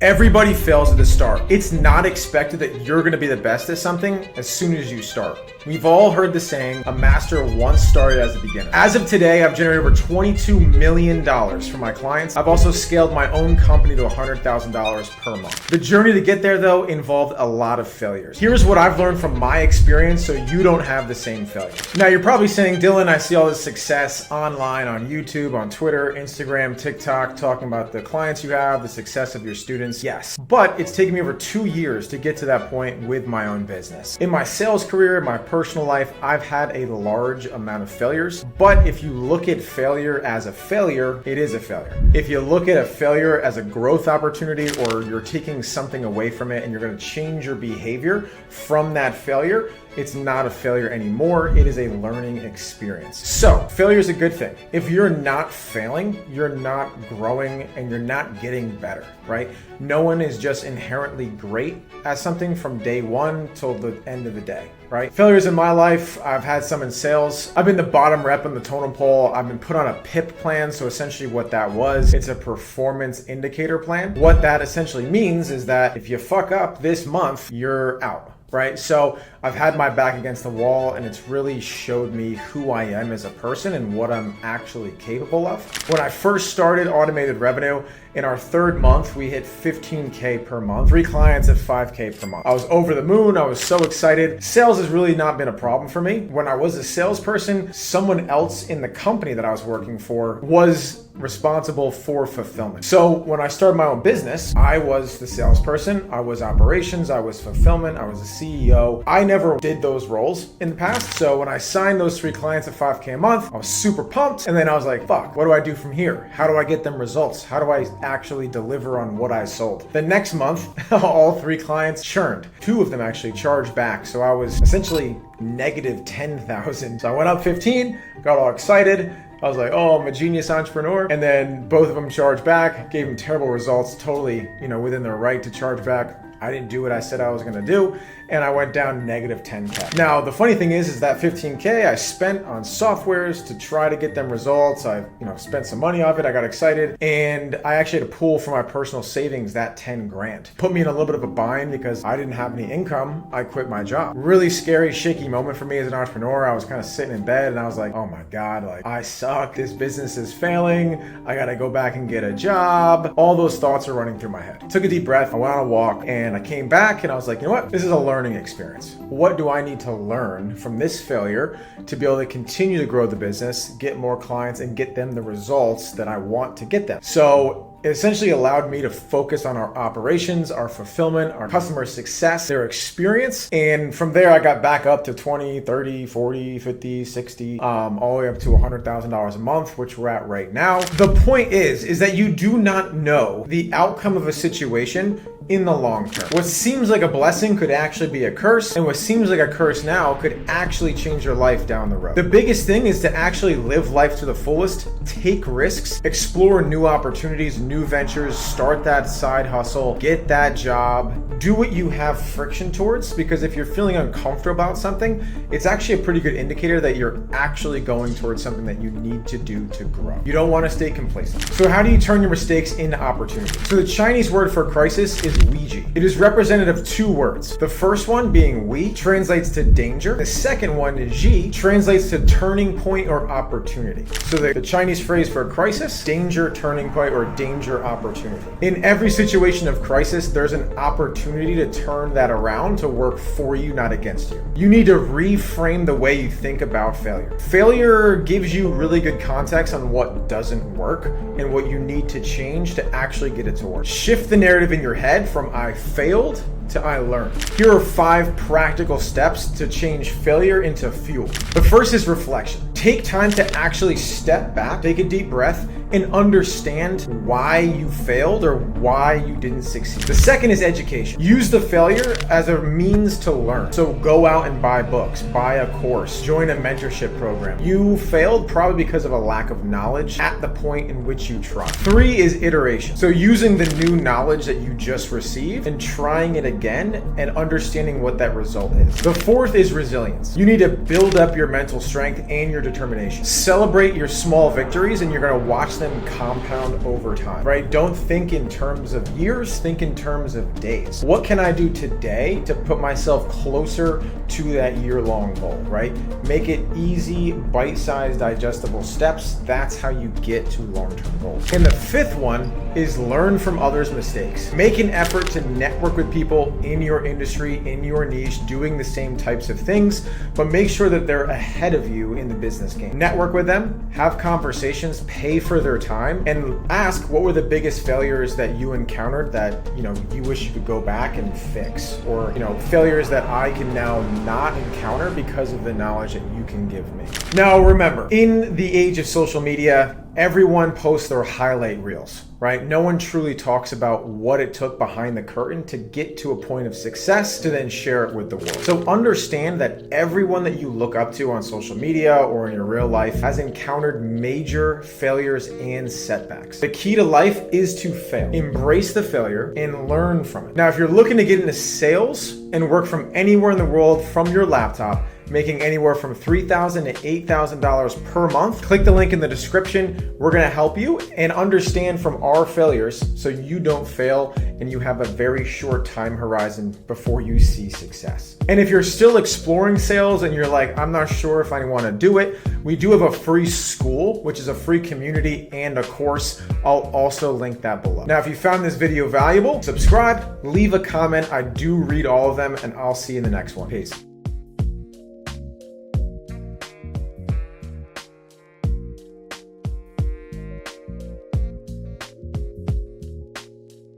Everybody fails at the start. It's not expected that you're going to be the best at something as soon as you start. We've all heard the saying, a master once started as a beginner. As of today, I've generated over $22 million for my clients. I've also scaled my own company to $100,000 per month. The journey to get there, though, involved a lot of failures. Here's what I've learned from my experience so you don't have the same failures. Now, you're probably saying, Dylan, I see all this success online on YouTube, on Twitter, Instagram, TikTok, talking about the clients you have, the success of your students. Yes, but it's taken me over 2 years to get to that point with my own business. In my sales career, my personal life, I've had a large amount of failures, but if you look at failure as a failure, it is a failure. If you look at a failure as a growth opportunity, or you're taking something away from it and you're going to change your behavior from that failure, it's not a failure anymore. It is a learning experience. So failure is a good thing. If you're not failing, you're not growing and you're not getting better, right? No one is just inherently great at something from day one till the end of the day, right? Failures in my life, I've had some in sales. I've been the bottom rep on the totem pole. I've been put on a PIP plan. So essentially what that was, it's a performance indicator plan. What that essentially means is that if you fuck up this month, you're out. Right? So I've had my back against the wall and it's really showed me who I am as a person and what I'm actually capable of. When I first started automated revenue, in our third month, we hit 15K per month, 3 clients at 5K per month. I was over the moon. I was so excited. Sales has really not been a problem for me. When I was a salesperson, someone else in the company that I was working for was responsible for fulfillment. So when I started my own business, I was the salesperson, I was operations, I was fulfillment, I was the CEO. I never did those roles in the past. So when I signed those 3 clients at 5K a month, I was super pumped. And then I was like, fuck, what do I do from here? How do I get them results? How do I actually deliver on what I sold? The next month, all 3 clients churned. 2 of them actually charged back. So I was essentially negative 10,000. So I went up 15, got all excited. I was like, oh, I'm a genius entrepreneur. And then both of them charged back, gave them terrible results, totally, within their right to charge back. I didn't do what I said I was gonna do, and I went down negative 10K. Now, the funny thing is that 15K I spent on softwares to try to get them results. I, spent some money off it. I got excited, and I actually had to pull from my personal savings that 10 grand. Put me in a little bit of a bind because I didn't have any income. I quit my job. Really scary, shaky moment for me as an entrepreneur. I was kind of sitting in bed and I was like, oh my God, I suck. This business is failing. I gotta go back and get a job. All those thoughts are running through my head. Took a deep breath. I went on a walk and I came back and I was like, you know what? This is a learning experience. What do I need to learn from this failure to be able to continue to grow the business, get more clients, and get them the results that I want to get them? So it essentially allowed me to focus on our operations, our fulfillment, our customer success, their experience. And from there, I got back up to 20, 30, 40, 50, 60, all the way up to $100,000 a month, which we're at right now. The point is that you do not know the outcome of a situation in the long term. What seems like a blessing could actually be a curse, and what seems like a curse now could actually change your life down the road. The biggest thing is to actually live life to the fullest, take risks, explore new opportunities, new ventures, start that side hustle, get that job, do what you have friction towards, because if you're feeling uncomfortable about something, it's actually a pretty good indicator that you're actually going towards something that you need to do to grow. You don't want to stay complacent. So how do you turn your mistakes into opportunities? So the Chinese word for crisis is Weiji. It is representative of 2 words. The first one being Wei translates to danger. The second one is Ji translates to turning point or opportunity. So the Chinese phrase for crisis, danger, turning point, or danger, opportunity. In every situation of crisis, there's an opportunity to turn that around to work for you, not against you. You need to reframe the way you think about failure. Failure gives you really good context on what doesn't work and what you need to change to actually get it to work. Shift the narrative in your head from I failed to I learned. Here are 5 practical steps to change failure into fuel. The first is reflection. Take time to actually step back, take a deep breath, and understand why you failed or why you didn't succeed. The second is education. Use the failure as a means to learn. So go out and buy books, buy a course, join a mentorship program. You failed probably because of a lack of knowledge at the point in which you tried. 3 is iteration. So using the new knowledge that you just received and trying it again and understanding what that result is. The 4th is resilience. You need to build up your mental strength and your determination. Celebrate your small victories, and you're going to watch watch them compound over time, right? Don't think in terms of years, think in terms of days. What can I do today to put myself closer to that year-long goal, right? Make it easy, bite-sized, digestible steps. That's how you get to long-term goals. And the fifth one is learn from others' mistakes. Make an effort to network with people in your industry, in your niche, doing the same types of things, but make sure that they're ahead of you in the business game. Network with them, have conversations, pay for their time, and ask what were the biggest failures that you encountered that, you wish you could go back and fix, or, failures that I can now not encounter because of the knowledge that you can give me. Now, remember, in the age of social media, everyone posts their highlight reels, right? No one truly talks about what it took behind the curtain to get to a point of success to then share it with the world. So understand that everyone that you look up to on social media or in your real life has encountered major failures and setbacks. The key to life is to fail. Embrace the failure and learn from it. Now, if you're looking to get into sales and work from anywhere in the world from your laptop, making anywhere from $3,000 to $8,000 per month, click the link in the description. We're gonna help you and understand from our failures so you don't fail and you have a very short time horizon before you see success. And if you're still exploring sales and you're like, I'm not sure if I wanna do it, we do have a free school, which is a free community and a course. I'll also link that below. Now, if you found this video valuable, subscribe, leave a comment. I do read all of them, and I'll see you in the next one. Peace.